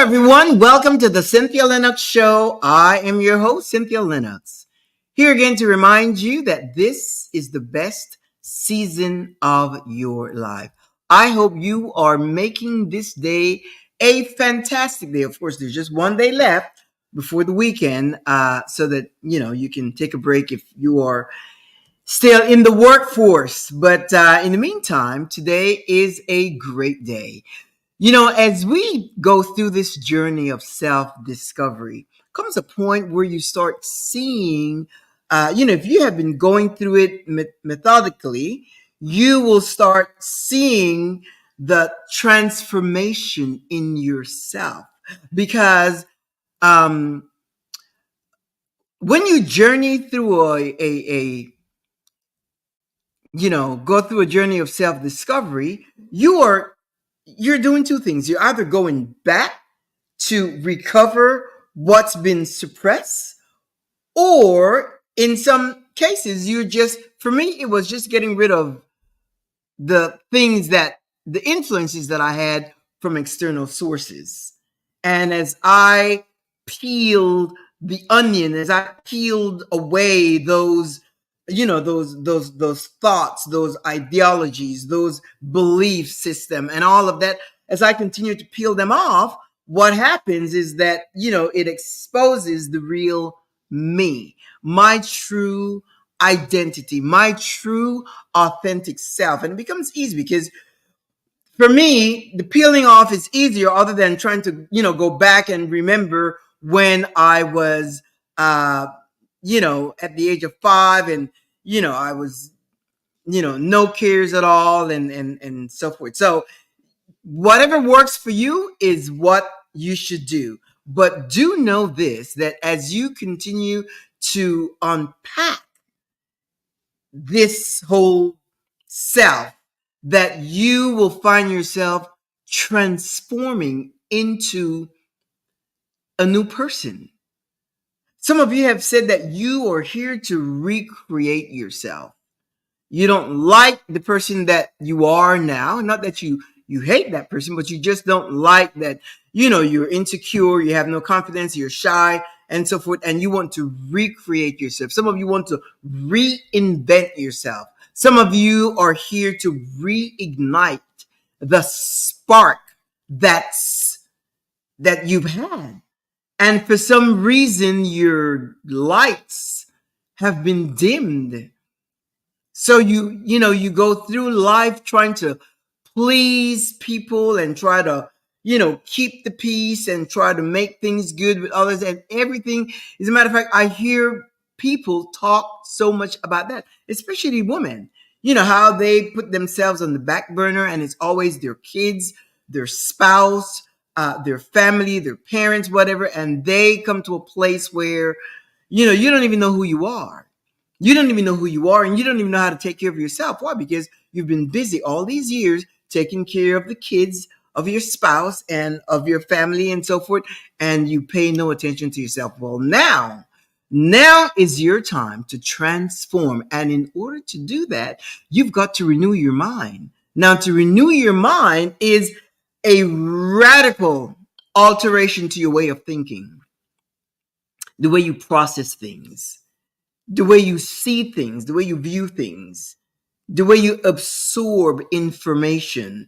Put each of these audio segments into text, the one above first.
everyone. Welcome to the Cynthia Linox Show. I am your host, Cynthia Linox. Here again to remind you that this is the best season of your life. I hope you are making this day a fantastic day. Of course, there's just one day left before the weekend, so that you can take a break if you are still in the workforce. But in the meantime, today is a great day. As we go through this journey of self discovery, comes a point where you start seeing, if you have been going through it methodically, you will start seeing the transformation in yourself. Because when you journey through go through a journey of self discovery, you're doing two things. You're either going back to recover what's been suppressed, or in some cases, for me, it was just getting rid of the influences that I had from external sources. And as I peeled the onion, as I peeled away those thoughts, those ideologies, those belief system, and all of that, as I continue to peel them off, what happens is that it exposes the real me, my true identity, my true authentic self. And it becomes easy because for me, the peeling off is easier, other than trying to go back and remember when I was at the age of 5, and I was no cares at all, and so forth. So whatever works for you is what you should do. But do know this, that as you continue to unpack this whole self, that you will find yourself transforming into a new person. Some of you have said that you are here to recreate yourself. You don't like the person that you are now. Not that you hate that person, but you just don't like that, you're insecure, you have no confidence, you're shy, and so forth, and you want to recreate yourself. Some of you want to reinvent yourself. Some of you are here to reignite the spark that you've had. And for some reason, your lights have been dimmed. So you go through life trying to please people and try to, keep the peace and try to make things good with others and everything. As a matter of fact, I hear people talk so much about that, especially women. How they put themselves on the back burner, and it's always their kids, their spouse, their family, their parents, whatever. And they come to a place where, you don't even know who you are. You don't even know who you are, and you don't even know how to take care of yourself. Why? Because you've been busy all these years taking care of the kids, of your spouse, and of your family, and so forth, and you pay no attention to yourself. Well, now is your time to transform. And in order to do that, you've got to renew your mind. Now, to renew your mind is a radical alteration to your way of thinking, the way you process things, the way you see things, the way you view things, the way you absorb information.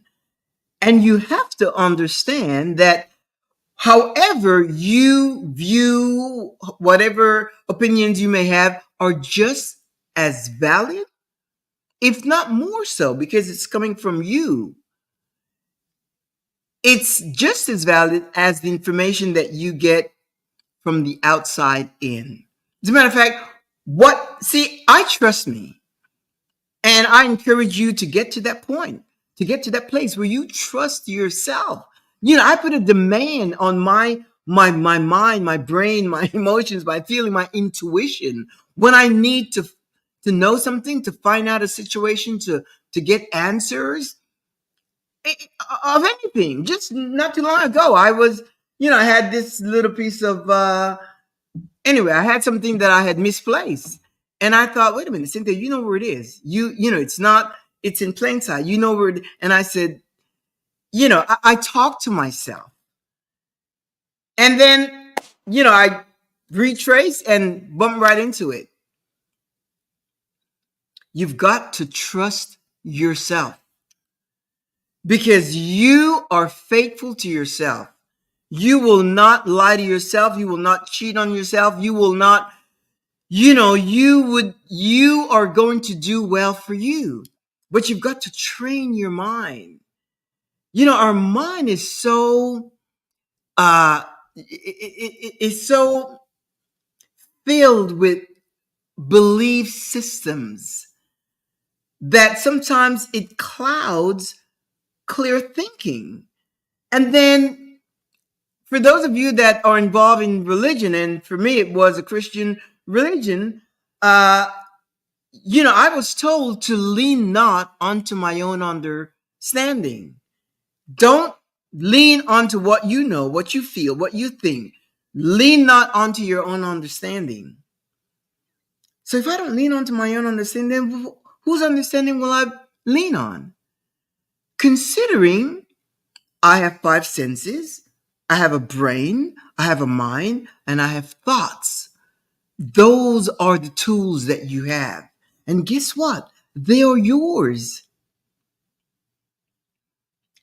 And you have to understand that however you view whatever opinions you may have are just as valid, if not more so, because it's coming from you. It's just as valid as the information that you get from the outside in. As a matter of fact, I trust me. And I encourage you to get to that point, to get to that place where you trust yourself. I put a demand on my mind, my brain, my emotions, my feeling, my intuition. When I need to know something, to find out a situation, to get answers of anything. Just not too long ago, I was, I had this little piece of, anyway, I had something that I had misplaced. And I thought, wait a minute, Cynthia, you know where it is. It's in plain sight. You know where and I said, I talked to myself. And then, I retrace and bump right into it. You've got to trust yourself because you are faithful to yourself. You will not lie to yourself. You will not cheat on yourself. You will not, you are going to do well for you. But you've got to train your mind. Our mind is so, it's so filled with belief systems that sometimes it clouds clear thinking. And then for those of you that are involved in religion, and for me it was a Christian religion, I was told to lean not onto my own understanding. Don't lean onto what you know, what you feel, what you think. Lean not onto your own understanding. So if I don't lean onto my own understanding, whose understanding will I lean on? Considering I have five senses, I have a brain, I have a mind, and I have thoughts. Those are the tools that you have. And guess what? They are yours.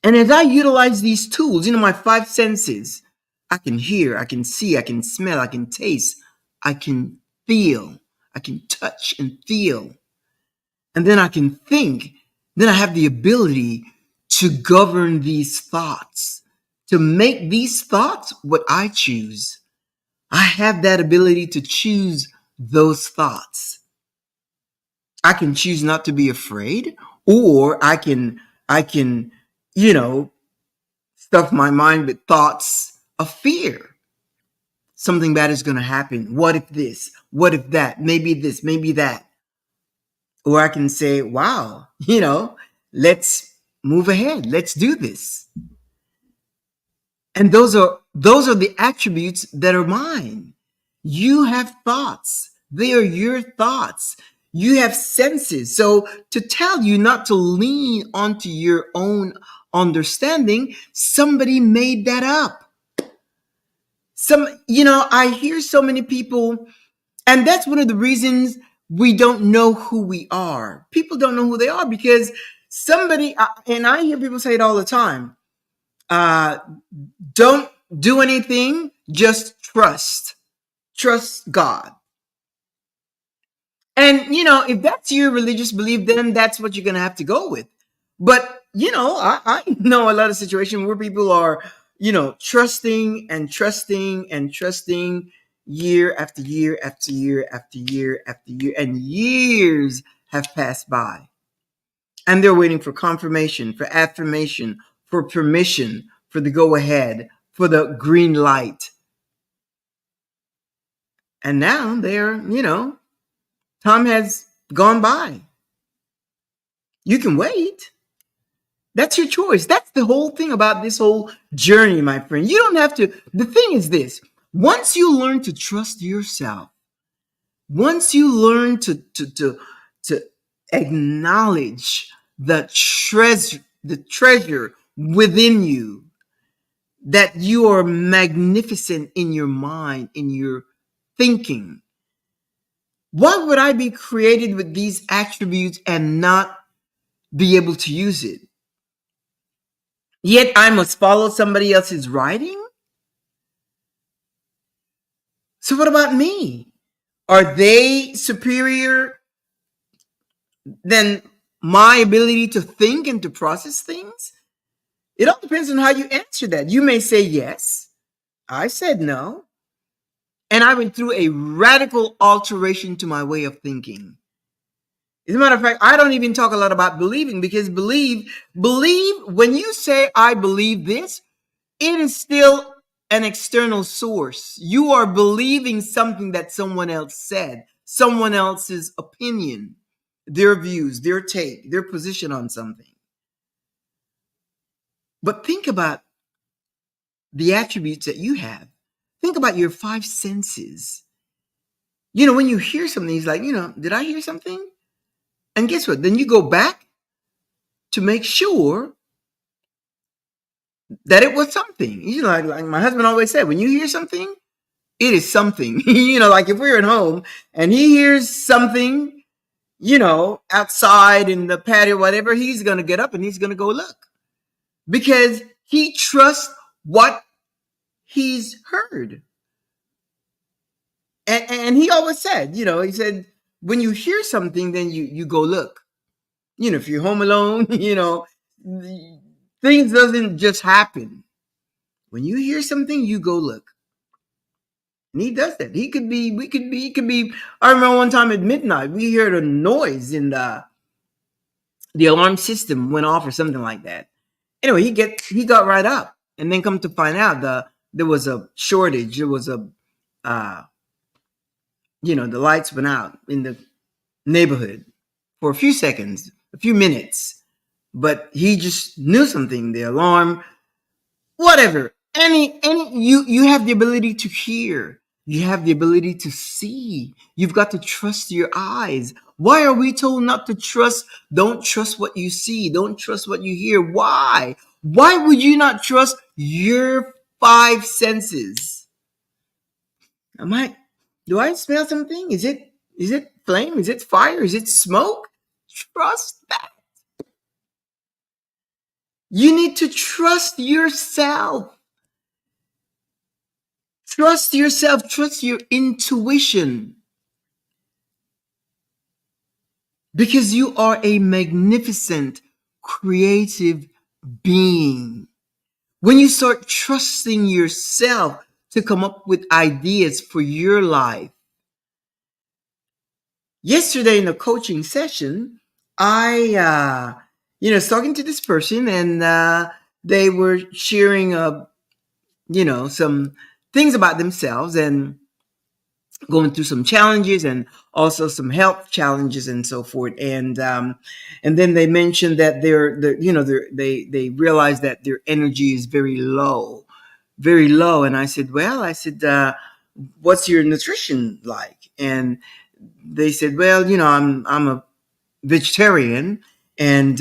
And as I utilize these tools, my five senses, I can hear, I can see, I can smell, I can taste, I can feel, I can touch and feel. And then I can think. Then I have the ability to govern these thoughts, to make these thoughts what I choose. I have that ability to choose those thoughts. I can choose not to be afraid, or I can, you know, stuff my mind with thoughts of fear. Something bad is going to happen. What if this? What if that? Maybe this, maybe that. Or I can say, wow, let's move ahead. Let's do this. And those are the attributes that are mine. You have thoughts. They are your thoughts. You have senses. So to tell you not to lean onto your own understanding, somebody made that up. I hear so many people, and that's one of the reasons we don't know who we are. People don't know who they are because somebody, and I hear people say it all the time, uh, don't do anything, just trust. Trust God. And, if that's your religious belief, then that's what you're going to have to go with. But, I know a lot of situations where people are, trusting and trusting and trusting year after year after year after year after year, and years have passed by. And they're waiting for confirmation, for affirmation, for permission, for the go ahead, for the green light. And now time has gone by. You can wait. That's your choice. That's the whole thing about this whole journey, my friend. You don't have to. The thing is this: once you learn to trust yourself, once you learn to acknowledge the treasure within you, that you are magnificent in your mind, in your thinking. Why would I be created with these attributes and not be able to use it? Yet I must follow somebody else's writing? So what about me? Are they superior than my ability to think and to process things? It all depends on how you answer that. You may say yes. I said no. And I went through a radical alteration to my way of thinking. As a matter of fact, I don't even talk a lot about believing, because believe, when you say I believe this, it is still an external source. You are believing something that someone else said, someone else's opinion, their views, their take, their position on something. But think about the attributes that you have. Think about your five senses. When you hear something, it's like, did I hear something? And guess what? Then you go back to make sure that it was something. Like my husband always said, when you hear something, it is something. Like if we're at home and he hears something, outside in the patio, whatever, he's going to get up and he's going to go look because he trusts what he's heard. And he always said, he said, when you hear something, then you go look. If you're home alone, things doesn't just happen. When you hear something, you go look. And he does that. He could be. I remember one time at midnight, we heard a noise in the alarm system went off or something like that. Anyway, he got right up, and then come to find out there was a shortage. There was uh, the lights went out in the neighborhood for a few seconds, a few minutes, but he just knew something. The alarm, whatever. You have the ability to hear. You have the ability to see. You've got to trust your eyes. Why are we told not to trust? Don't trust what you see. Don't trust what you hear. Why? Why would you not trust your five senses? Do I smell something? Is it flame? Is it fire? Is it smoke? Trust that. You need to trust yourself. Trust yourself. Trust your intuition. Because you are a magnificent, creative being. When you start trusting yourself to come up with ideas for your life. Yesterday in a coaching session, I was talking to this person, and they were sharing some things about themselves and going through some challenges and also some health challenges and so forth. And then they mentioned that they realized that their energy is very low, very low. And I said, what's your nutrition like? And they said, well, I'm a vegetarian, and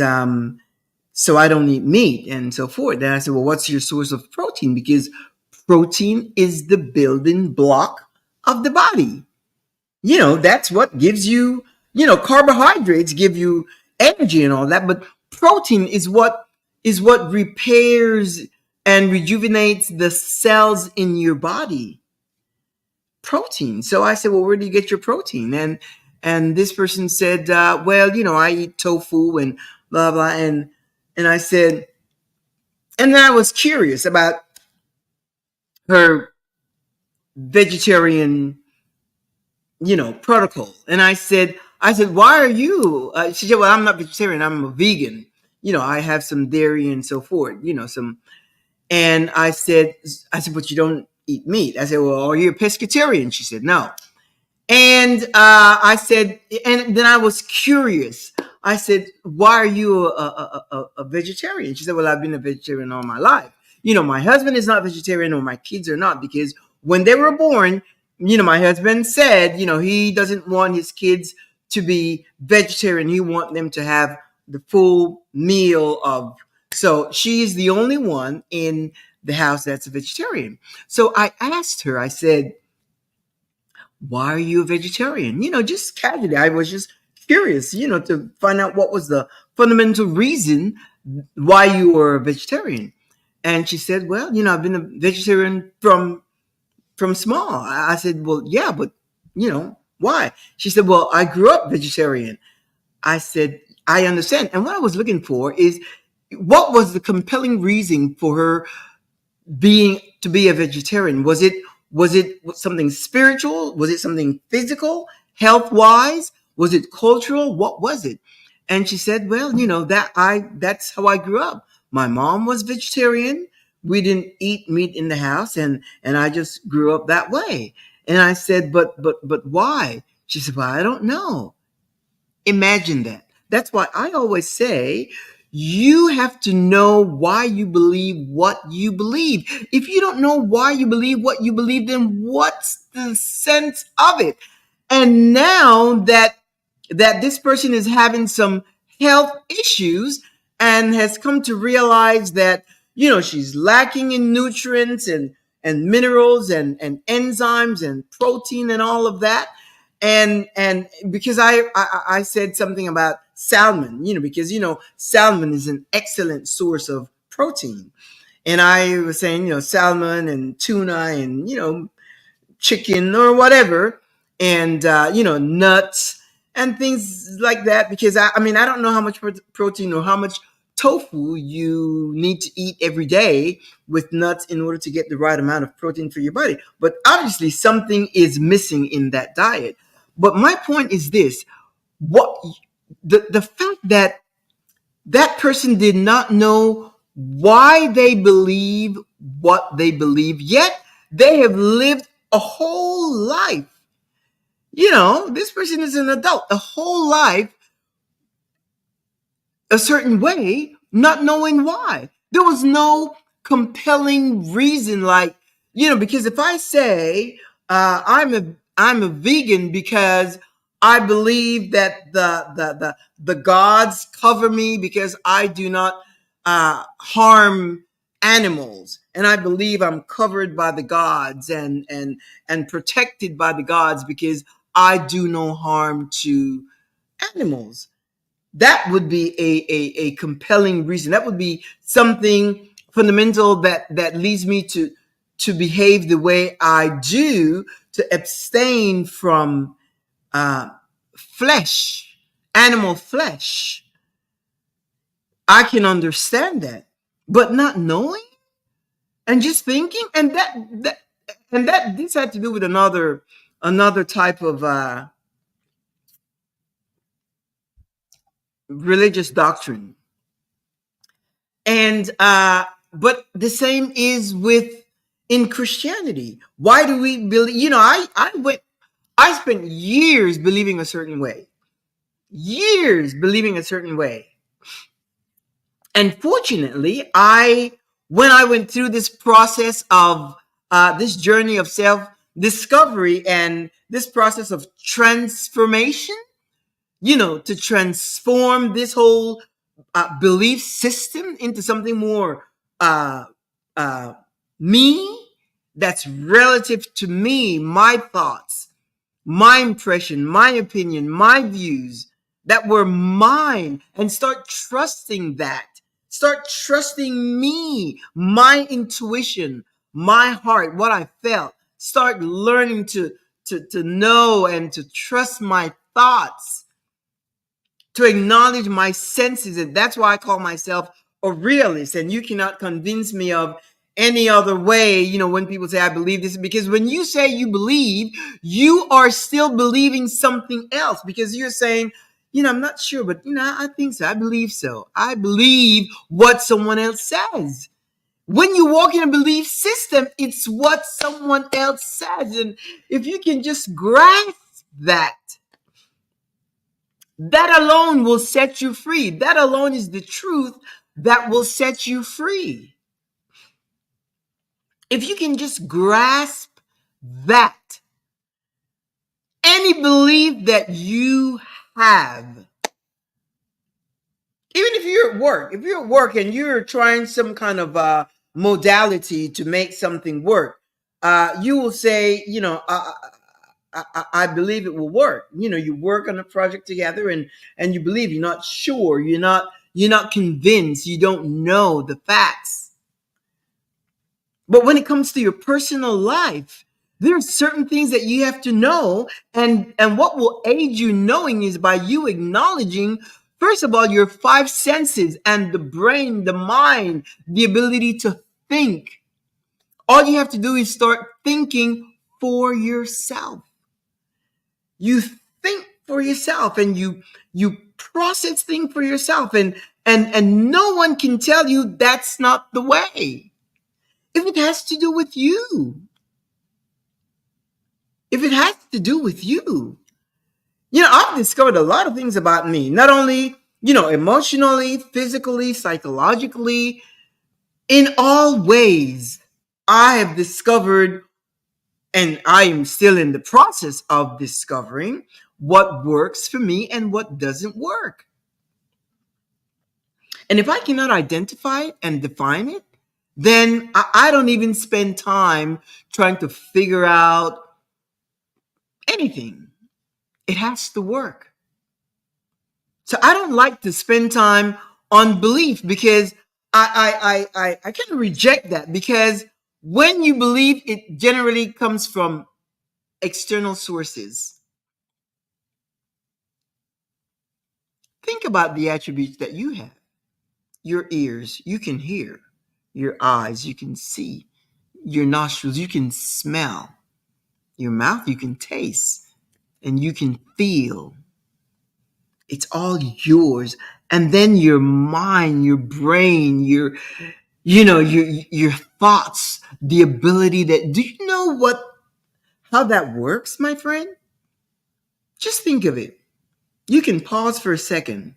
so I don't eat meat and so forth. And I said, well, what's your source of protein? Because protein is the building block of the body. That's what gives you, carbohydrates give you energy and all that, but protein is what repairs and rejuvenates the cells in your body. Protein. So I said, well, where do you get your protein? And this person said, well, I eat tofu and blah blah. And I said, and then I was curious about her vegetarian protocol. And I said, why are you? She said, well, I'm not vegetarian. I'm a vegan. I have some dairy and so forth. Some. And I said, but you don't eat meat. I said, well, are you a pescatarian? She said, no. And I said, and then I was curious. I said, why are you a vegetarian? She said, well, I've been a vegetarian all my life. My husband is not vegetarian, or my kids are not, because when they were born, my husband said, he doesn't want his kids to be vegetarian. He wants them to have the full meal of. So she is the only one in the house that's a vegetarian. So I asked her, I said, why are you a vegetarian? Just casually. I was just curious, to find out what was the fundamental reason why you were a vegetarian. And she said, well, I've been a vegetarian from small. I said, well, yeah, but why? She said, well, I grew up vegetarian. I said, I understand. And what I was looking for is, what was the compelling reason for her to be a vegetarian? Was it something spiritual? Was it something physical, health wise? Was it cultural? What was it? And she said, well, that's how I grew up. My mom was vegetarian. We didn't eat meat in the house, and I just grew up that way. And I said, but why? She said, well, I don't know. Imagine that. That's why I always say, you have to know why you believe what you believe. If you don't know why you believe what you believe, then what's the sense of it? And now that this person is having some health issues and has come to realize that, she's lacking in nutrients and minerals and enzymes and protein and all of that. And because I said something about salmon, because salmon is an excellent source of protein. And I was saying, salmon and tuna and chicken or whatever, and nuts and things like that. Because I mean, I don't know how much protein or how much tofu you need to eat every day with nuts in order to get the right amount of protein for your body. But obviously, something is missing in that diet. But my point is this: what the fact that that person did not know why they believe what they believe, yet they have lived a whole life. This person is an adult, a whole life a certain way, not knowing why. There was no compelling reason, like, because if I say I'm a vegan because I believe that the gods cover me because I do not harm animals, and I believe I'm covered by the gods and protected by the gods because I do no harm to animals. That would be a compelling reason. That would be something fundamental that leads me to behave the way I do, to abstain from uh, flesh, animal flesh. I can understand that, but not knowing and just thinking, and that this had to do with another type of religious doctrine. And but the same is with in Christianity. Why do we believe? I spent years believing a certain way, years believing a certain way. And fortunately, when I went through this process of this journey of self discovery and this process of transformation, to transform this whole belief system into something more uh, uh, me, that's relative to me, my thoughts, my impression, my opinion, my views that were mine, and start trusting that. Start trusting me, my intuition, my heart, what I felt. Start learning to know and to trust my thoughts, to acknowledge my senses. And that's why I call myself a realist. And you cannot convince me of any other way, when people say I believe this, because when you say you believe, you are still believing something else, because you're saying, I'm not sure, but I think so. I believe so. I believe what someone else says. When you walk in a belief system, it's what someone else says. And if you can just grasp that, that alone will set you free. That alone is the truth that will set you free. If you can just grasp that, any belief that you have, even if you're at work and you're trying some kind of modality to make something work, you will say, I believe it will work. You work on a project together, and you believe. You're not sure. You're not convinced. You don't know the facts. But when it comes to your personal life, there are certain things that you have to know, and what will aid you knowing is by you acknowledging, first of all, your five senses and the brain, the mind, the ability to think. All you have to do is start thinking for yourself. You think for yourself, and you process things for yourself, and no one can tell you that's not the way. If it has to do with you, if it has to do with you, I've discovered a lot of things about me, not only, emotionally, physically, psychologically, in all ways. I have discovered, and I am still in the process of discovering, what works for me and what doesn't work. And if I cannot identify it and define it, then I don't even spend time trying to figure out anything. It has to work. So I don't like to spend time on belief because I kind of reject that, because when you believe, it generally comes from external sources. Think about the attributes that you have. Your ears, you can hear. Your eyes, you can see. Your nostrils, you can smell. Your mouth, you can taste. And you can feel. It's all yours. And then your mind, your brain, your thoughts, the ability that, do you know how that works, my friend? Just think of it. You can pause for a second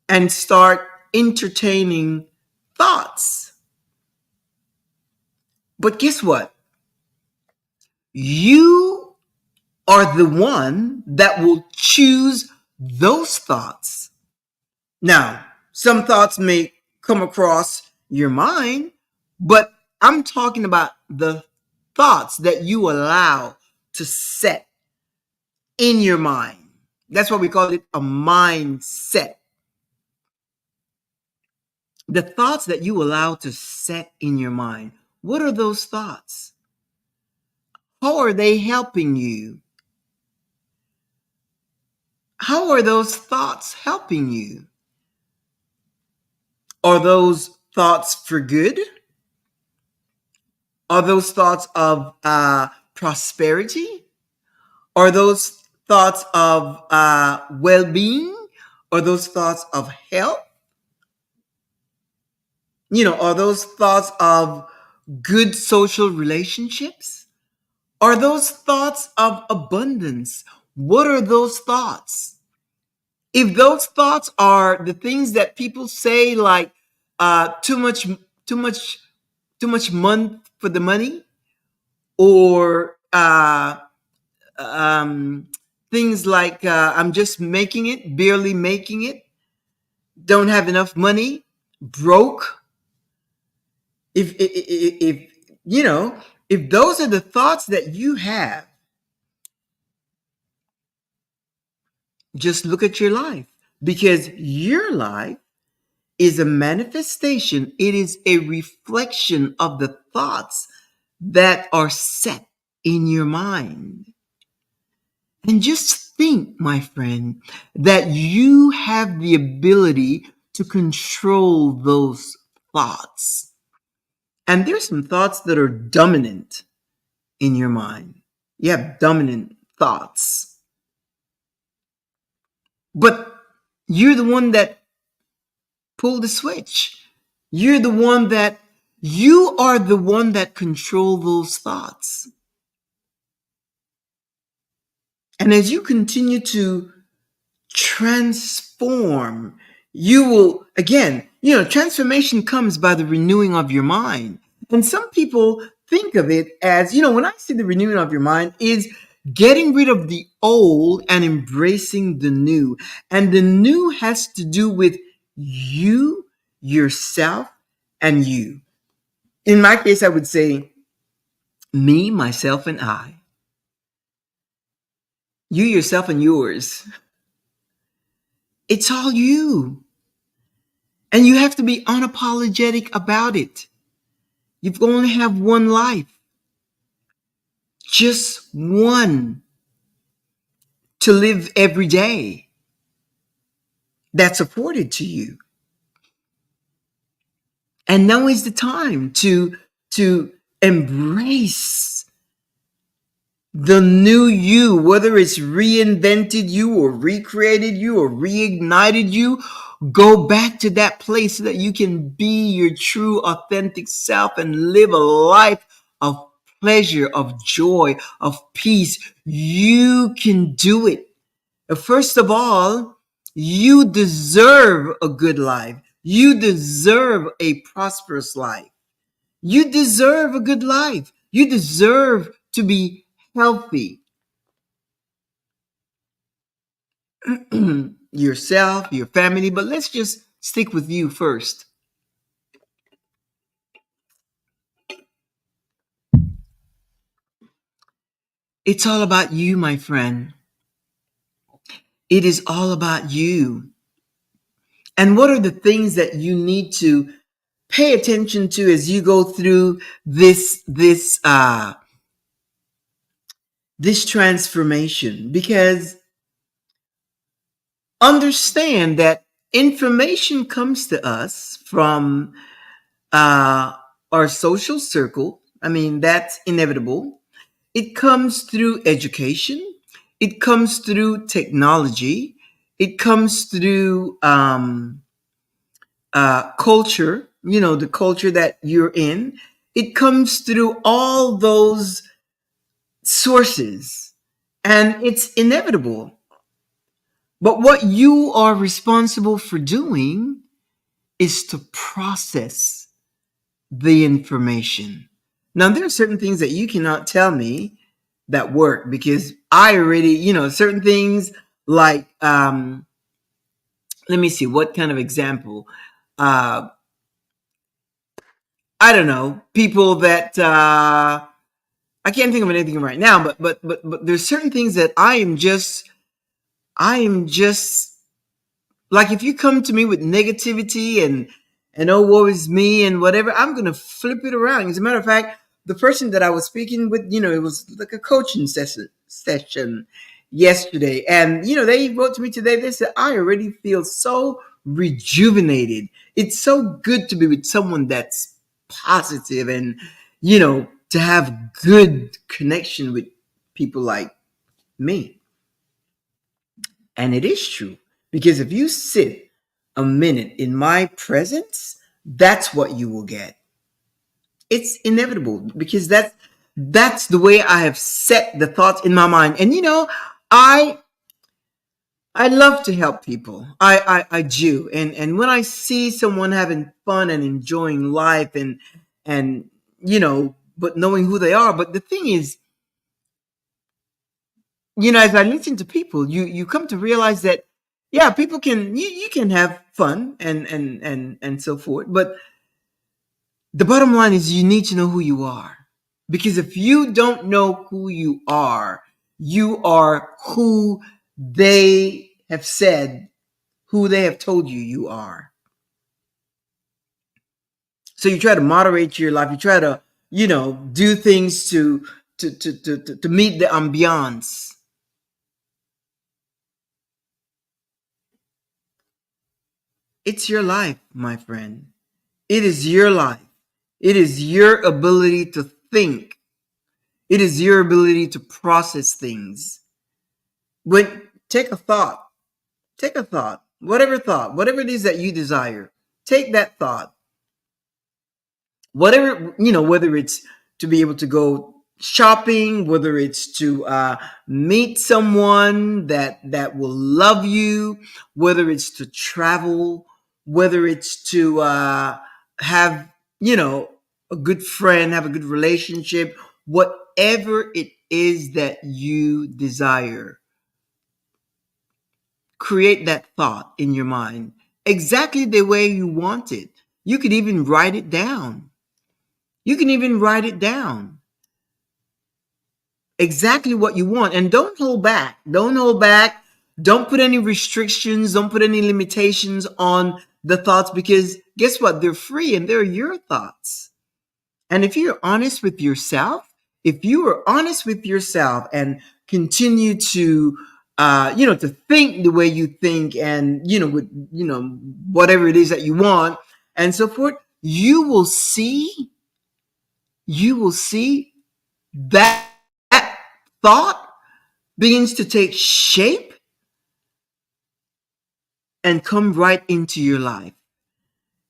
and start entertaining thoughts. But guess what? You are the one that will choose those thoughts. Now, some thoughts may come across your mind, but I'm talking about the thoughts that you allow to set in your mind. That's why we call it a mindset. The thoughts that you allow to set in your mind. What are those thoughts? How are they helping you? How are those thoughts helping you? Are those thoughts for good? Are those thoughts of prosperity? Are those thoughts of well being? Are those thoughts of health? Are those thoughts of good social relationships? Are those thoughts of abundance? What are those thoughts? If those thoughts are the things that people say, like too much, too much, too much money for the money, or um, things like I'm just making it, barely making it, don't have enough money, broke. If if those are the thoughts that you have, just look at your life, because your life is a manifestation. It is a reflection of the thoughts that are set in your mind. And just think, my friend, that you have the ability to control those thoughts. And there's some thoughts that are dominant in your mind. You have dominant thoughts. But you're the one that pulled the switch. You are the one that control those thoughts. And as you continue to transform, you will, again, transformation comes by the renewing of your mind. And some people think of it as, when I say the renewing of your mind, is getting rid of the old and embracing the new. And the new has to do with you, yourself, and you. In my case, I would say me, myself, and I. You, yourself, and yours. It's all you. And you have to be unapologetic about it. You only have one life. Just one to live every day that's afforded to you. And now is the time to embrace the new you, whether it's reinvented you or recreated you or reignited you. Go back to that place so that you can be your true, authentic self and live a life of pleasure, of joy, of peace. You can do it. First of all, you deserve a good life. You deserve a prosperous life. You deserve a good life. You deserve to be healthy. Yourself, your family, but let's just stick with you first. It's all about you, my friend. It is all about you. And what are the things that you need to pay attention to as you go through this transformation? Because understand that information comes to us from uh, our social circle. I mean, that's inevitable. It comes through education. It comes through technology. It comes through culture, the culture that you're in. It comes through all those sources, and it's inevitable. But what you are responsible for doing is to process the information. Now, there are certain things that you cannot tell me that work because I already, certain things like, let me see, what kind of example? Uh, I don't know, people that, I can't think of anything right now, but there's certain things that I am just like, if you come to me with negativity and oh, woe is me and whatever, I'm gonna flip it around. As a matter of fact, the person that I was speaking with, it was like a coaching session yesterday, and they wrote to me today. They said, I already feel so rejuvenated. It's so good to be with someone that's positive and to have good connection with people like me. And it is true. Because if you sit a minute in my presence, that's what you will get. It's inevitable because that's the way I have set the thoughts in my mind. And I I love to help people. I do. And when I see someone having fun and enjoying life and but knowing who they are. But the thing is, as I listen to people, you come to realize that yeah, people can you can have fun and so forth, but the bottom line is you need to know who you are. Because if you don't know who you are who they have said, who they have told you are. So you try to moderate your life, you try to, do things to meet the ambiance. It's your life, my friend. It is your life. It is your ability to think. It is your ability to process things. When take a thought, whatever it is that you desire, take that thought, whatever, whether it's to be able to go shopping, whether it's to meet someone that will love you, whether it's to travel, whether it's to have, a good friend, have a good relationship, whatever it is that you desire, create that thought in your mind exactly the way you want it. You could even write it down. You can even write it down exactly what you want, and don't hold back. Don't hold back. Don't put any restrictions. Don't put any limitations on the thoughts, because guess what? They're free and they're your thoughts. And if you're honest with yourself, if you are honest with yourself and continue to to think the way you think, and with whatever it is that you want and so forth, you will see that thought begins to take shape and come right into your life.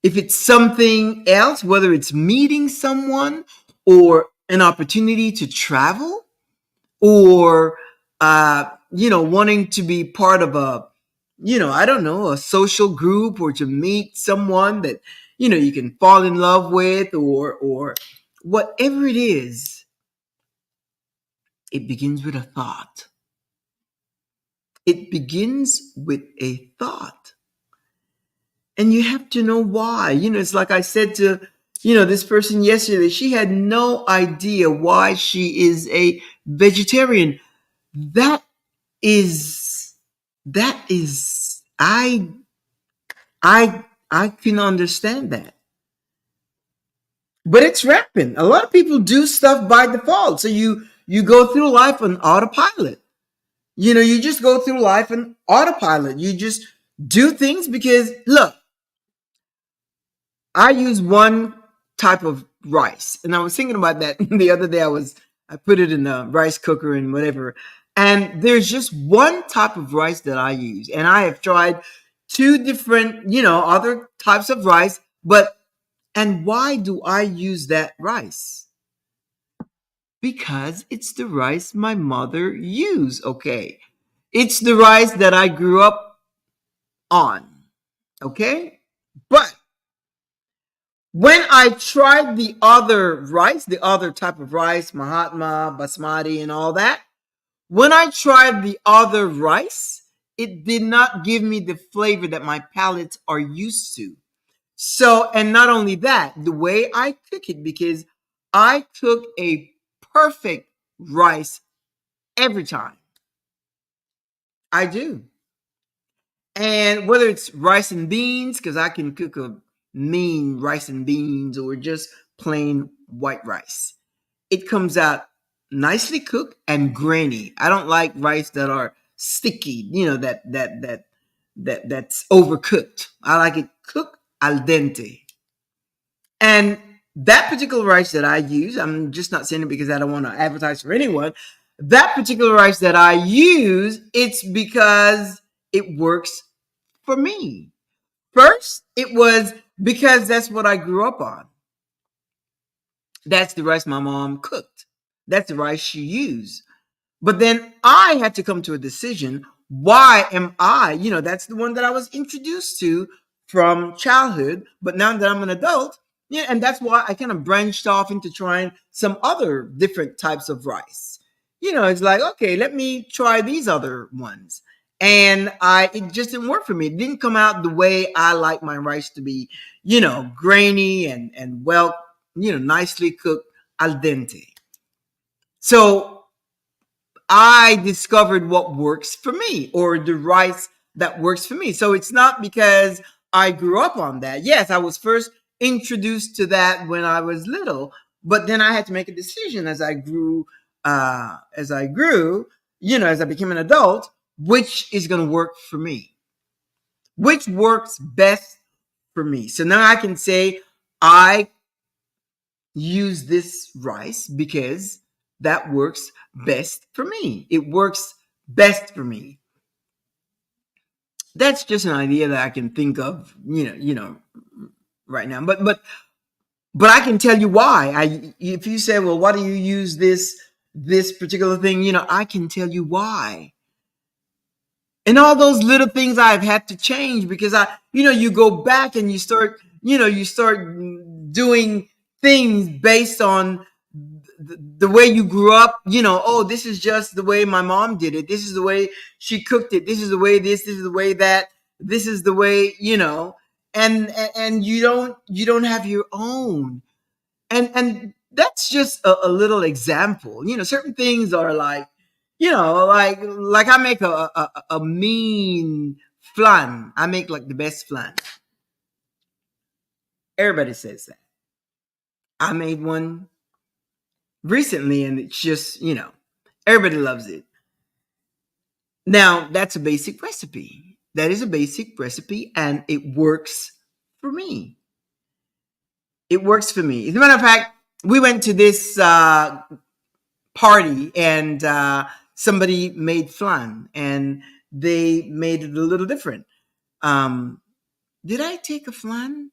If it's something else, whether it's meeting someone or an opportunity to travel, or wanting to be part of a, I don't know, a social group, or to meet someone that you can fall in love with, or whatever it is, it begins with a thought. It begins with a thought. And you have to know why. It's like I said to, This person yesterday, she had no idea why she is a vegetarian. That is, that is, I can understand that. But it's rampant. A lot of people do stuff by default. So you go through life on autopilot. You just go through life on autopilot. You just do things because look, I use one type of rice, and I was thinking about that the other day. I put it in a rice cooker and whatever, and there's just one type of rice that I use, and I have tried two different, other types of rice, but and why do I use that rice? Because it's the rice my mother used. Okay, it's the rice that I grew up on. Okay, but when I tried the other rice, the other type of rice, Mahatma, Basmati, and all that, when I tried the other rice, it did not give me the flavor that my palates are used to. So, and not only that, the way I cook it, because I cook a perfect rice every time. I do. And whether it's rice and beans, because I can cook a mean rice and beans, or just plain white rice, it comes out nicely cooked and grainy. I don't like rice that are sticky, that's overcooked. I like it cooked al dente. And that particular rice that I use, I'm just not saying it because I don't want to advertise for anyone. That particular rice that I use, it's because it works for me. First, it was because that's what I grew up on. That's the rice my mom cooked. That's the rice she used. But then I had to come to a decision. Why am I, that's the one that I was introduced to from childhood. But now that I'm an adult, yeah, and that's why I kind of branched off into trying some other different types of rice. It's like, okay, let me try these other ones. And it just didn't work for me. It didn't come out the way I like my rice to be, grainy and well, nicely cooked al dente. So I discovered what works for me, or the rice that works for me. So it's not because I grew up on that. Yes, I was first introduced to that when I was little, but then I had to make a decision as I grew, as I became an adult, which is going to work for me, which works best for me. So now I can say I use this rice because that works best for me. It works best for me. That's just an idea that I can think of, right now. But I can tell you why. If you say, well, why do you use this particular thing? I can tell you why. And all those little things I've had to change because you go back and you start doing things based on the way you grew up. Oh, this is just the way my mom did it. This is the way she cooked it. This is the way this is the way that, this is the way, and you don't have your own. And that's just a little example. Certain things are like, like I make a mean flan. I make like the best flan. Everybody says that. I made one recently, and it's just, everybody loves it. Now, that's a basic recipe. That is a basic recipe, and it works for me. It works for me. As a matter of fact, we went to this party, and somebody made flan, and they made it a little different. Did I take a flan?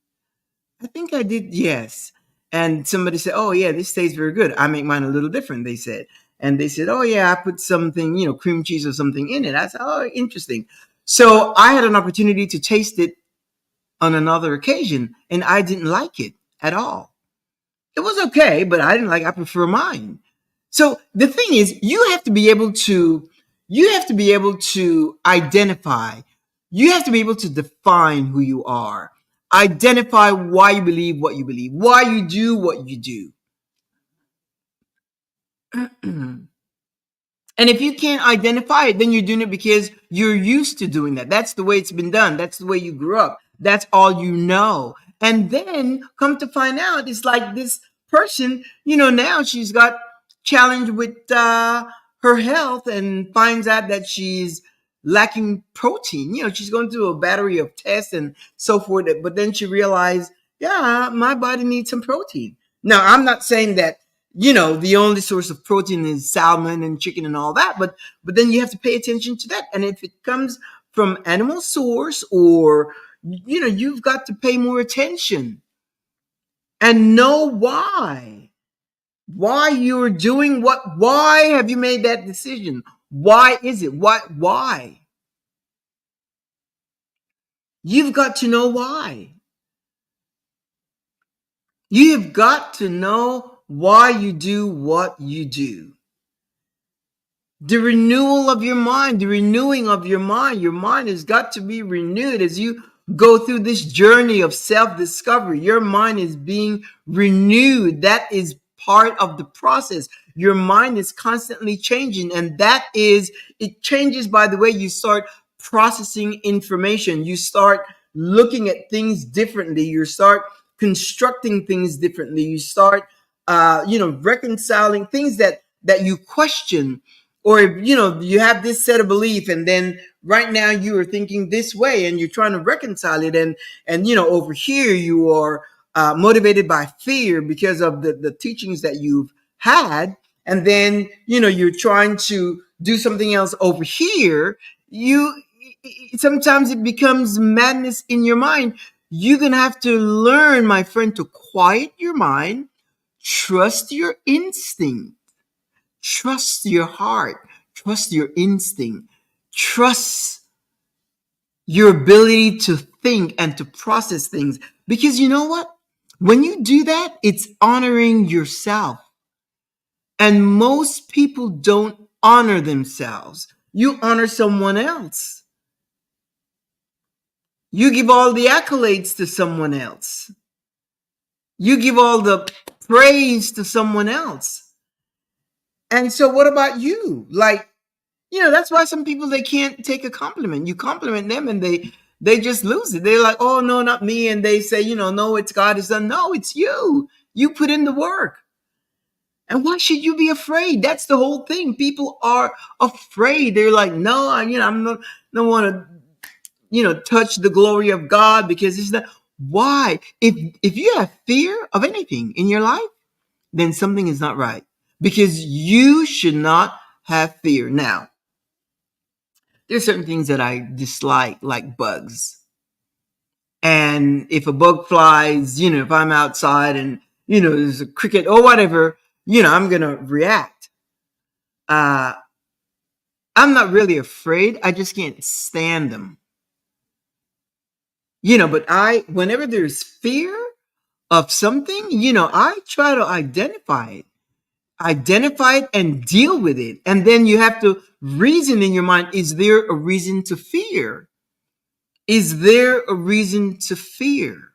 I think I did, yes. And somebody said, oh, yeah, this tastes very good. I make mine a little different, they said. And they said, oh, yeah, I put something, cream cheese or something in it. I said, oh, interesting. So I had an opportunity to taste it on another occasion, and I didn't like it at all. It was okay, but I didn't like it. I prefer mine. So the thing is, you have to be able to identify, you have to be able to define who you are. Identify why you believe what you believe, why you do what you do. And if you can't identify it, then you're doing it because you're used to doing that. That's the way it's been done. That's the way you grew up. That's all you know. And then come to find out, it's like this person, now she's got challenged with her health and finds out that she's lacking protein. She's going through a battery of tests and so forth. But then she realized, yeah, my body needs some protein. Now, I'm not saying that the only source of protein is salmon and chicken and all that, but then you have to pay attention to that. And if it comes from animal source, or you've got to pay more attention and know why you're doing why have you made that decision? Why is it? Why? You've got to know why. You've got to know why you do what you do. The renewal of your mind, the renewing of your mind has got to be renewed as you go through this journey of self-discovery. Your mind is being renewed. That is part of the process. Your mind is constantly changing, and it changes by the way you start processing information. You start looking at things differently. You start constructing things differently. You start, reconciling things that you question, or you have this set of belief, and then right now you are thinking this way and you're trying to reconcile it, and over here you are motivated by fear because of the teachings that you've had, and then you're trying to do something else over here. Sometimes it becomes madness in your mind. You're gonna have to learn, my friend, to quiet your mind, trust your instinct. Trust your heart. Trust your instinct. Trust your ability to think and to process things. Because you know what? When you do that, it's honoring yourself. And most people don't honor themselves. You honor someone else. You give all the accolades to someone else. You give all the praise to someone else. And so what about you? Like, that's why some people, they can't take a compliment. You compliment them and they just lose it. They're like, oh no, not me. And they say, no, it's God has done. No, it's you. You put in the work. And why should you be afraid? That's the whole thing. People are afraid. They're like, no, I'm not, don't want to, touch the glory of God, because it's not. Why? If you have fear of anything in your life, then something is not right, because you should not have fear. Now, there's certain things that I dislike, like bugs. And if a bug flies, if I'm outside and, there's a cricket or whatever, I'm going to react. I'm not really afraid. I just can't stand them. But whenever there's fear of something, I try to identify it and deal with it. And then you have to reason in your mind, is there a reason to fear? Is there a reason to fear?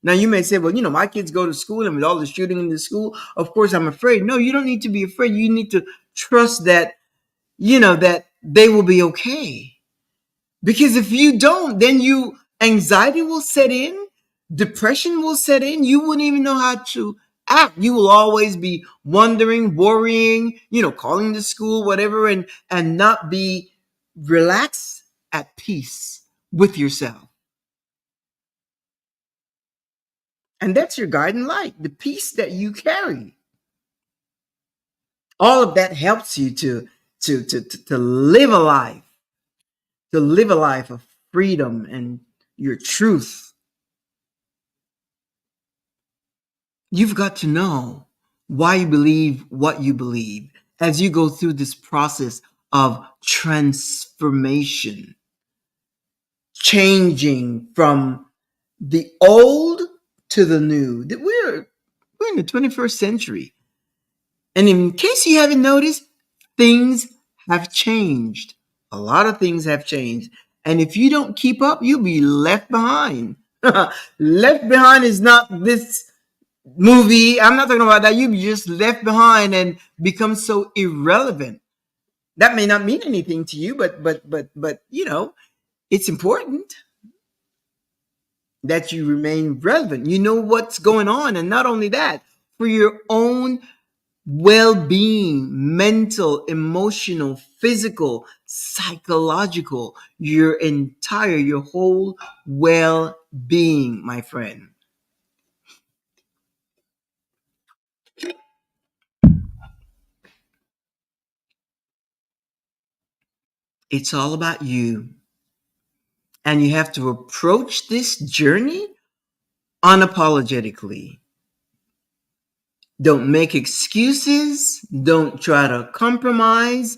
Now, you may say, well, my kids go to school, and with all the shooting in the school, of course I'm afraid. No, you don't need to be afraid. You need to trust that, that they will be okay. Because if you don't, then anxiety will set in, depression will set in. You wouldn't even know how to act. You will always be wondering, worrying, calling the school, whatever, and not be relaxed, at peace with yourself. And that's your guiding light, the peace that you carry. All of that helps you to live a life, of freedom and your truth. You've got to know why you believe what you believe as you go through this process of transformation, changing from the old to the new. We're in the 21st century. And in case you haven't noticed, things have changed. A lot of things have changed. And if you don't keep up, you'll be left behind. Left Behind is not this movie. I'm not talking about that. You just left behind and become so irrelevant. That may not mean anything to you, but it's important that you remain relevant. You know what's going on, and not only that, for your own well-being, mental, emotional, physical, psychological, your whole well-being, my friend. It's all about you. And you have to approach this journey unapologetically. Don't make excuses. Don't try to compromise.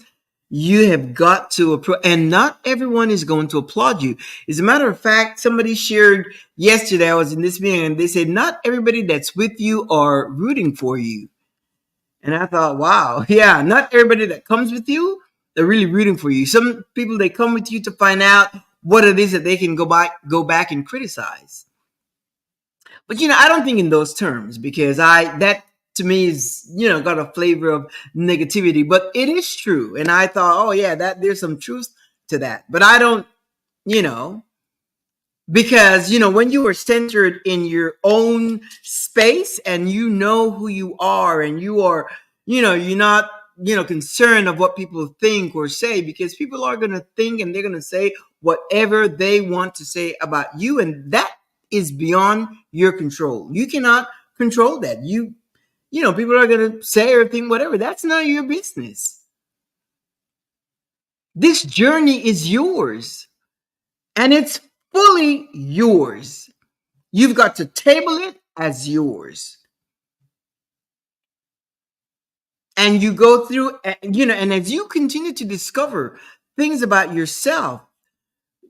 You have got to approach, and not everyone is going to applaud you. As a matter of fact, somebody shared yesterday, I was in this meeting, and they said, not everybody that's with you are rooting for you. And I thought, wow, yeah, not everybody that comes with you, they're really rooting for you. Some people, they come with you to find out what it is that they can go back and criticize. But I don't think in those terms, because that to me is got a flavor of negativity. But it is true, and I thought, oh yeah, that there's some truth to that. But I don't, you know, because when you are centered in your own space and you know who you are, and you are, you're not concerned of what people think or say, because people are going to think and they're going to say whatever they want to say about you, and that is beyond your control. You cannot control that. People are going to say or think whatever. That's not your business. This journey is yours, and it's fully yours. You've got to table it as yours. And you go through, and as you continue to discover things about yourself,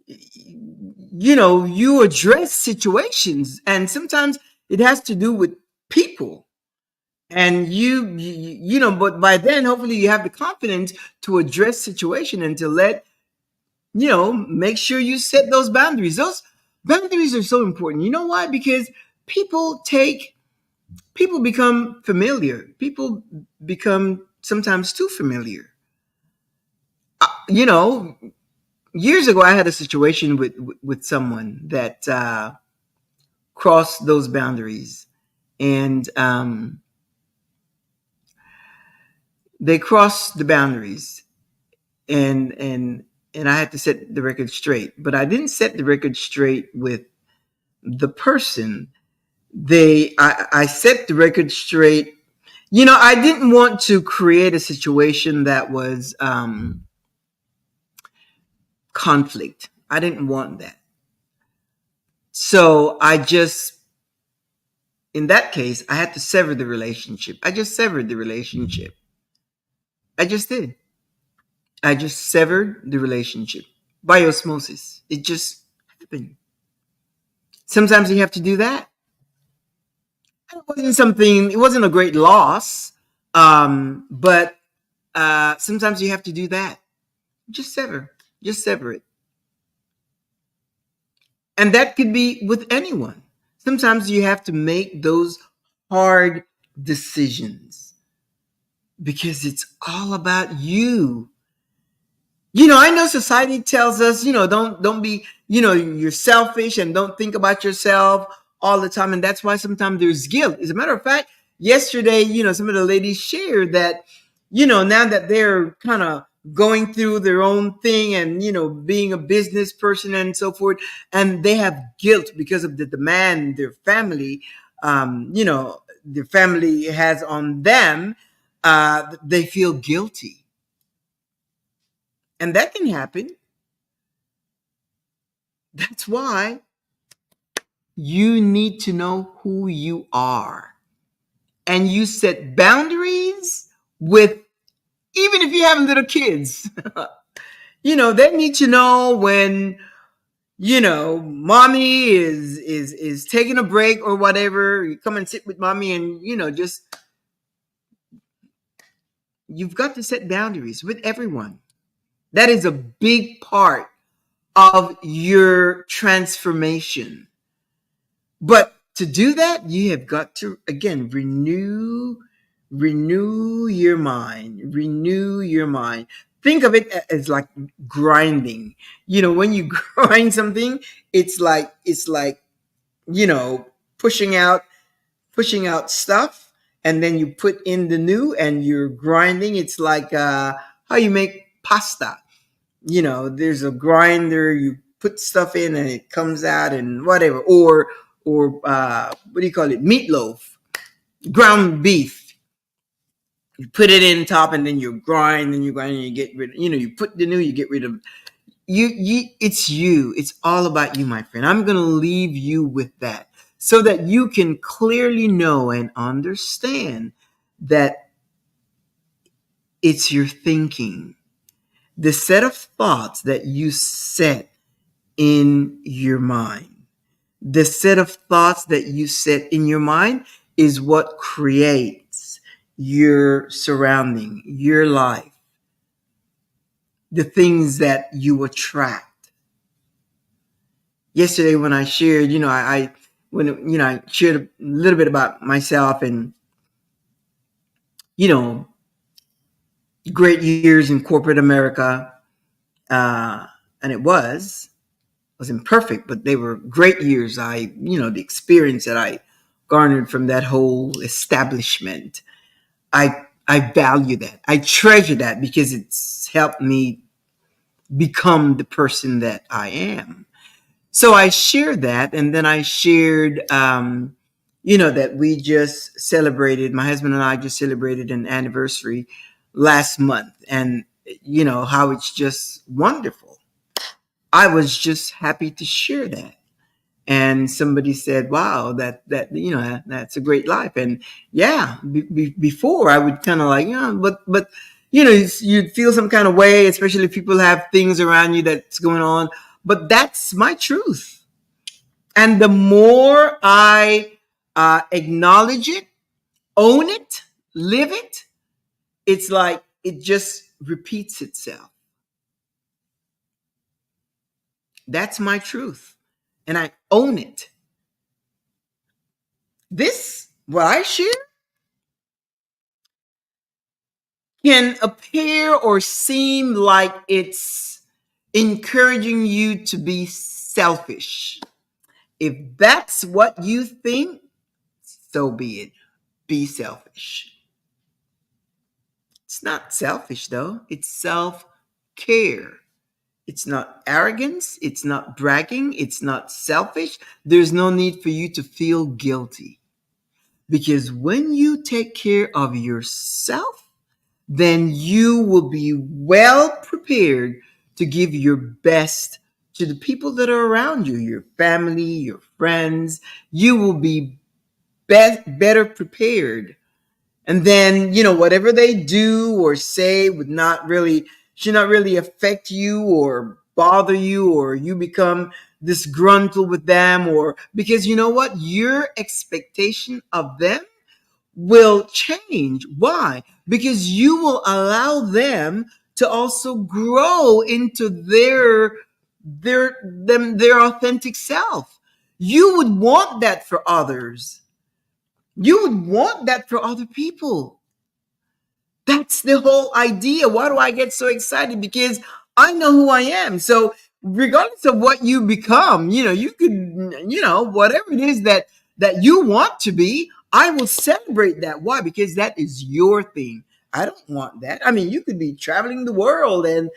you address situations, and sometimes it has to do with people. And but by then, hopefully, you have the confidence to address situation and to make sure you set those boundaries. Those boundaries are so important. You know why? Because people become familiar. People become sometimes too familiar. You know, Years ago, I had a situation with someone that crossed those boundaries, and they crossed the boundaries, and I had to set the record straight. But I didn't set the record straight with the person. I set the record straight. I didn't want to create a situation that was conflict. I didn't want that. So in that case, I had to sever the relationship. I just severed the relationship. I just did. I just severed the relationship by osmosis. It just happened. Sometimes you have to do that. It wasn't a great loss, but sometimes you have to do that. Just sever it. And that could be with anyone. Sometimes you have to make those hard decisions because it's all about you. I know society tells us, don't be, you're selfish and don't think about yourself all the time. And that's why sometimes there's guilt. As a matter of fact, yesterday, some of the ladies shared that, now that they're kind of going through their own thing and, being a business person and so forth, and they have guilt because of the demand their family has on them, they feel guilty. And that can happen. That's why you need to know who you are. And you set boundaries with, even if you have little kids, they need to know when, mommy is taking a break or whatever. You come and sit with mommy and, just, you've got to set boundaries with everyone. That is a big part of your transformation. But to do that, you have got to, again, renew your mind, renew your mind. Think of it as like grinding. When you grind something, it's like, you know, pushing out stuff, and then you put in the new and you're grinding. It's like how you make pasta. There's a grinder, you put stuff in and it comes out and whatever. Or what do you call it, meatloaf, ground beef. You put it in top and then you grind and you get rid of, you put the new, you get rid of. It's all about you, my friend. I'm going to leave you with that so that you can clearly know and understand that it's your thinking, the set of thoughts that you set in your mind. The set of thoughts that you set in your mind is what creates your surrounding, your life, the things that you attract. Yesterday, when I shared, I shared a little bit about myself and, you know, great years in corporate America, and it wasn't perfect, but they were great years. The experience that I garnered from that whole establishment, I value that. I treasure that because it's helped me become the person that I am. So I shared that, and then I shared, that we just celebrated. My husband and I just celebrated an anniversary last month, and how it's just wonderful. I was just happy to share that. And somebody said, "Wow, that's a great life." And yeah, before I would kind of like, but you'd feel some kind of way, especially if people have things around you that's going on. But that's my truth, and the more I acknowledge it, own it, live it, it's like it just repeats itself. That's my truth, and I own it. This, what I share, can appear or seem like it's encouraging you to be selfish. If that's what you think, so be it. Be selfish. It's not selfish, though. It's self care. It's not arrogance. It's not bragging. It's not selfish. There's no need for you to feel guilty. Because when you take care of yourself, then you will be well prepared to give your best to the people that are around you, your family, your friends. You will be better prepared. And then, whatever they do or say should not really affect you or bother you, or you become disgruntled with them, or because you know what? Your expectation of them will change. Why? Because you will allow them to also grow into their authentic self. You would want that for others. You would want that for other people. That's the whole idea. Why do I get so excited? Because I know who I am. So regardless of what you become, you could, whatever it is that you want to be, I will celebrate that. Why? Because that is your thing. I don't want that. I mean, you could be traveling the world and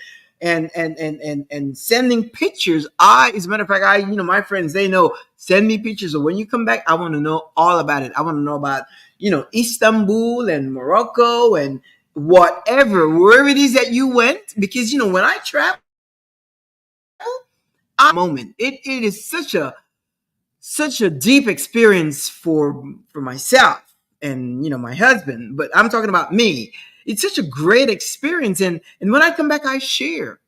sending pictures. As a matter of fact, my friends, they know, send me pictures. So when you come back, I want to know all about it. I want to know about, Istanbul and Morocco and whatever, wherever it is that you went. Because, when I travel, moment, it is such a deep experience for myself and, my husband. But I'm talking about me. It's such a great experience. And when I come back, I share.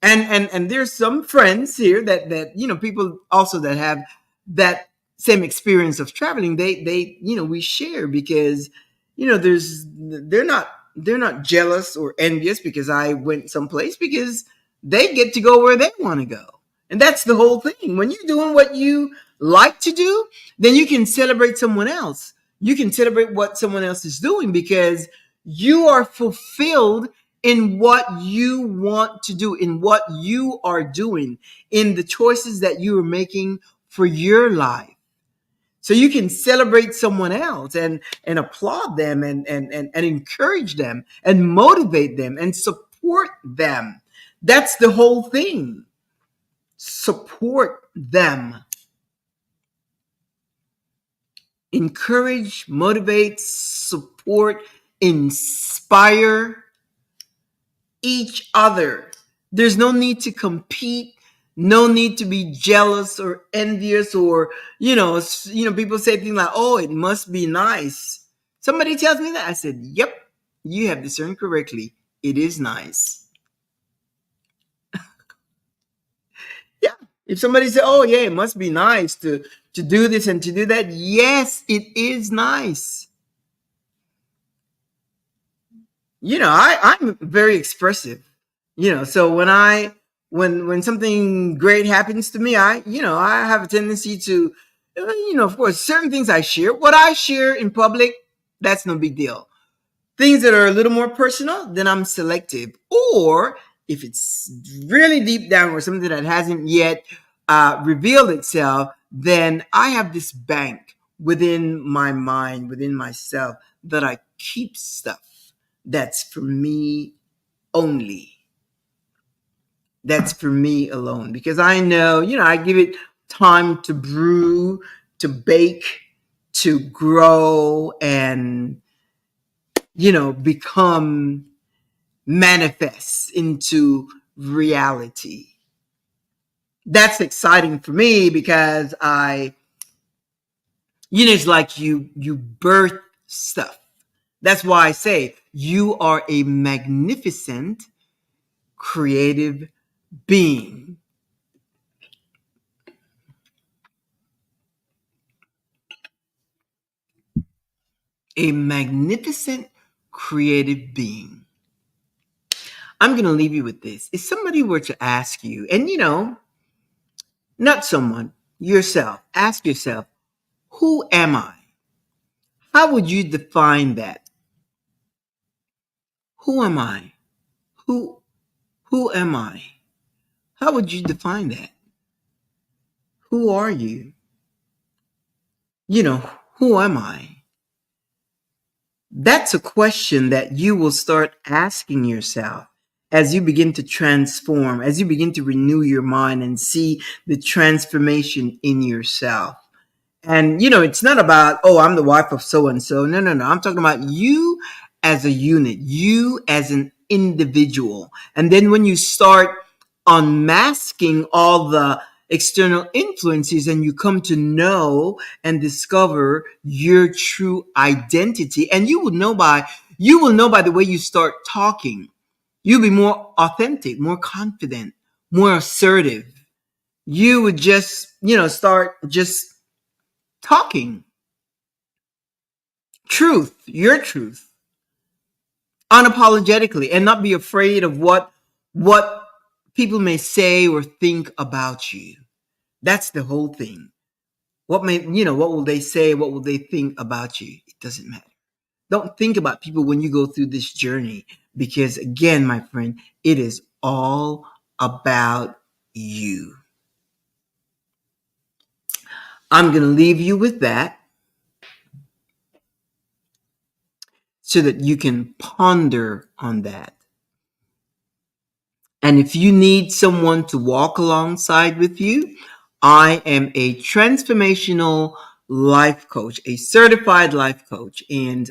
And there's some friends here that people also that have that same experience of traveling. They we share because they're not jealous or envious because I went someplace, because they get to go where they want to go. And that's the whole thing. When you're doing what you like to do, then you can celebrate someone else. You can celebrate what someone else is doing because you are fulfilled in what you want to do, in what you are doing, in the choices that you are making for your life. So you can celebrate someone else and applaud them and encourage them and motivate them and support them. That's the whole thing. Support them. Encourage, motivate, support, inspire each other. There's no need to compete, no need to be jealous or envious or people say things like, "Oh, it must be nice." Somebody tells me that, I said, "Yep, you have discerned correctly. It is nice." Yeah. If somebody said, "Oh, yeah, it must be nice to do this and to do that," yes, it is nice. I'm very expressive. So when something great happens to me, I have a tendency to, of course, certain things I share. What I share in public, that's no big deal. Things that are a little more personal, then I'm selective. Or if it's really deep down or something that hasn't yet revealed itself, then I have this bank within my mind, within myself, that I keep stuff that's for me only. That's for me alone. Because I know, I give it time to brew, to bake, to grow, and, become manifest into reality. That's exciting for me because it's like you birth stuff. That's why I say you are a magnificent creative being. A magnificent creative being. I'm going to leave you with this. If somebody were to ask you, and not someone, yourself, ask yourself, who am I? How would you define that? Who am I? Who who am I? How would you define that? Who are you? Who am I? That's a question that you will start asking yourself as you begin to transform, as you begin to renew your mind and see the transformation in yourself. And it's not about, oh, I'm the wife of so and so. No, no, no. I'm talking about you as a unit, you as an individual. And then when you start unmasking all the external influences and you come to know and discover your true identity, and you will know by the way you start talking. You'll be more authentic, more confident, more assertive. You would just, start just talking truth, your truth, unapologetically, and not be afraid of what people may say or think about you. That's the whole thing. What will they say? What will they think about you? It doesn't matter. Don't think about people when you go through this journey, because again, my friend, it is all about you. I'm going to leave you with that so that you can ponder on that. And if you need someone to walk alongside with you, I am a transformational life coach, a certified life coach. And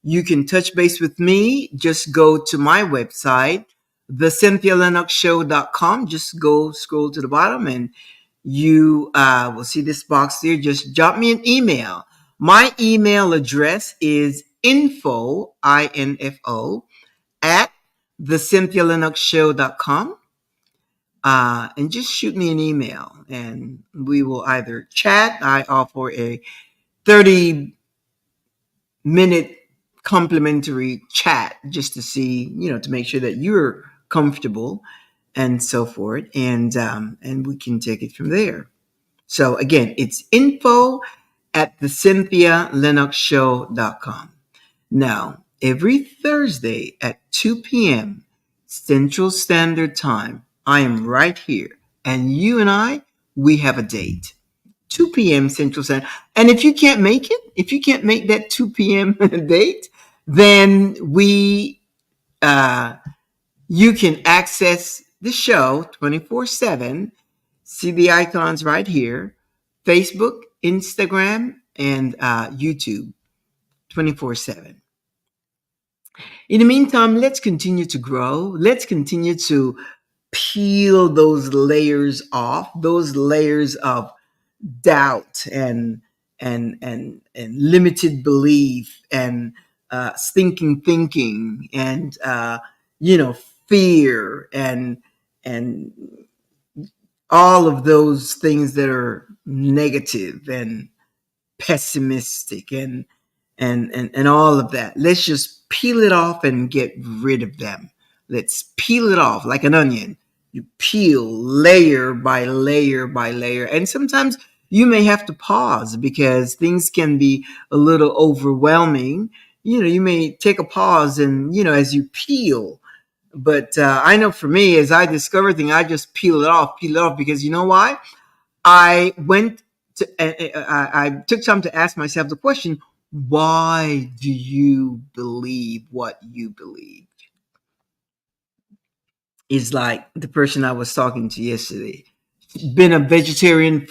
you can touch base with me. Just go to my website, thecynthialinoxshow.com. Just go scroll to the bottom and you will see this box there. Just drop me an email. My email address is info, at thecynthialinoxshow.com. And just shoot me an email and we will either chat. I offer a 30-minute complimentary chat just to see, to make sure that you're comfortable and so forth. And we can take it from there. So again, it's info at the CynthiaLinoxShow.com. Now, every Thursday at 2 p.m. Central Standard Time, I am right here. And you and I, we have a date. 2 p.m. Central Standard. And if you can't make it, if you can't make that 2 p.m. date, then you can access the show 24/7. See the icons right here: Facebook, Instagram, and YouTube 24/7. In the meantime, let's continue to grow. Let's continue to peel those layers off, those layers of doubt and limited belief and stinking thinking and fear and all of those things that are negative and pessimistic and all of that. Let's just peel it off and get rid of them. Let's peel it off like an onion. You peel layer by layer by layer. And sometimes you may have to pause because things can be a little overwhelming. You may take a pause and, as you peel. But I know for me, as I discover things, I just peel it off because you know why? I went to, I took time to ask myself the question, why do you believe what you believe? Is like the person I was talking to yesterday. Been a vegetarian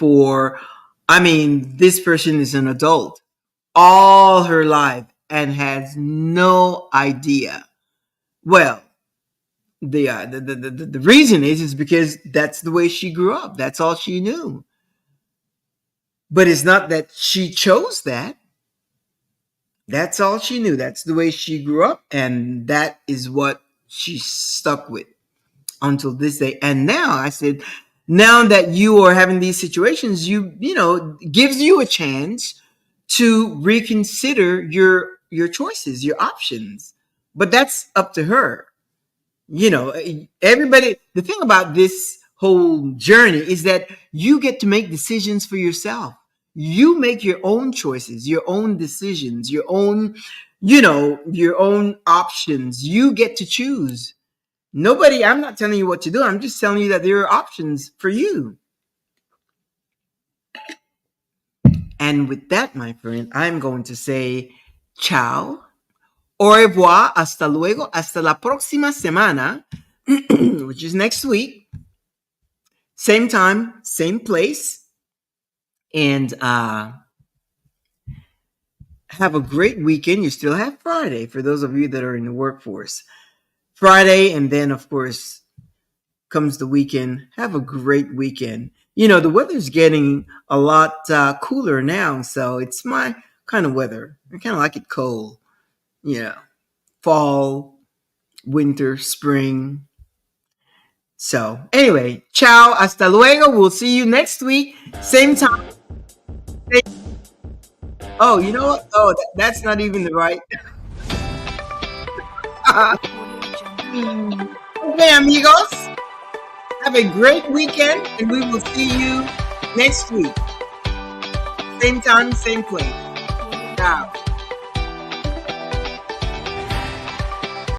this person is an adult all her life and has no idea. Well, the reason is because that's the way she grew up. That's all she knew. But it's not that she chose that. That's all she knew. That's the way she grew up, and that is what she stuck with until this day. And now I said, now that you are having these situations, gives you a chance to reconsider your choices, your options. But that's up to her. Everybody, the thing about this whole journey is that you get to make decisions for yourself. You make your own choices, your own decisions, your own options. You get to choose. I'm not telling you what to do. I'm just telling you that there are options for you. And with that, my friend, I'm going to say ciao, au revoir, hasta luego, hasta la próxima semana, which is next week. Same time, same place. And have a great weekend. You still have Friday for those of you that are in the workforce. Friday, and then, of course, comes the weekend. Have a great weekend. The weather's getting a lot cooler now, so it's my kind of weather. I kind of like it cold. Fall, winter, spring. So anyway, ciao, hasta luego. We'll see you next week, same time. Oh, you know what? Oh, that's not even the right. Okay, amigos. Have a great weekend, and we will see you next week. Same time, same place. Ciao.